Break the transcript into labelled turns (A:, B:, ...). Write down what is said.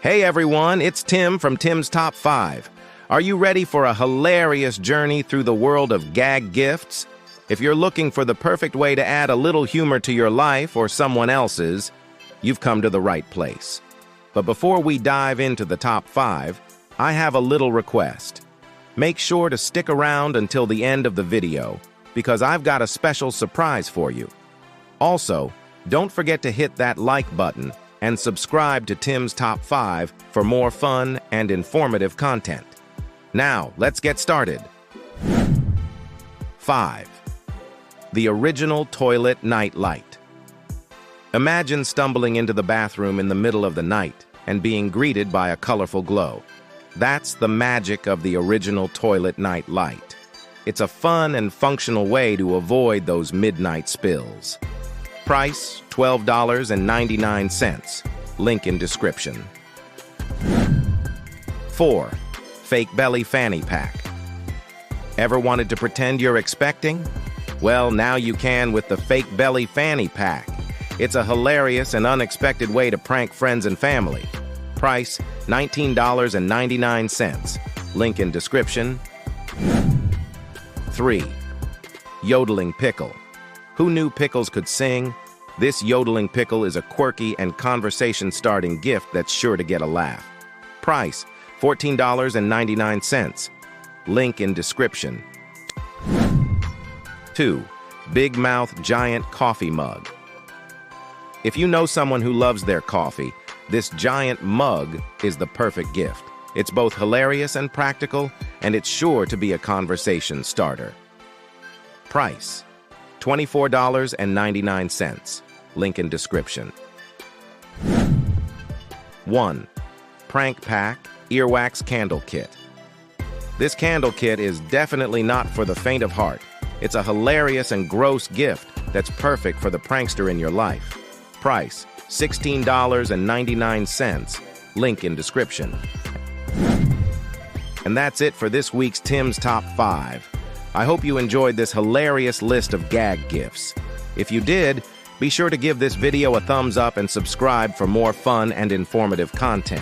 A: Hey everyone, it's Tim from Tim's Top 5. Are you ready for a hilarious journey through the world of gag gifts? If you're looking for the perfect way to add a little humor to your life or someone else's, you've come to the right place. But before we dive into the top 5, I have a little request. Make sure to stick around until the end of the video, because I've got a special surprise for you. Also, don't forget to hit that like button and subscribe to Tim's Top 5 for more fun and informative content. Now, let's get started. 5. The original toilet night light. Imagine stumbling into the bathroom in the middle of the night and being greeted by a colorful glow. That's the magic of the original toilet night light. It's a fun and functional way to avoid those midnight spills. Price, $12.99. Link in description. 4. Fake belly fanny pack. Ever wanted to pretend you're expecting? Well, now you can with the fake belly fanny pack. It's a hilarious and unexpected way to prank friends and family. Price, $19.99. Link in description. 3. Yodeling pickle. Who knew pickles could sing? This yodeling pickle is a quirky and conversation-starting gift that's sure to get a laugh. Price, $14.99. Link in description. 2. Big Mouth Giant Coffee Mug. If you know someone who loves their coffee, this giant mug is the perfect gift. It's both hilarious and practical, and it's sure to be a conversation starter. Price, $24.99. Link in description. 1. Prank Pack Earwax Candle Kit. This candle kit is definitely not for the faint of heart. It's a hilarious and gross gift that's perfect for the prankster in your life. Price, $16.99. Link in description. And that's it for this week's Tim's Top 5. I hope you enjoyed this hilarious list of gag gifts. If you did, be sure to give this video a thumbs up and subscribe for more fun and informative content.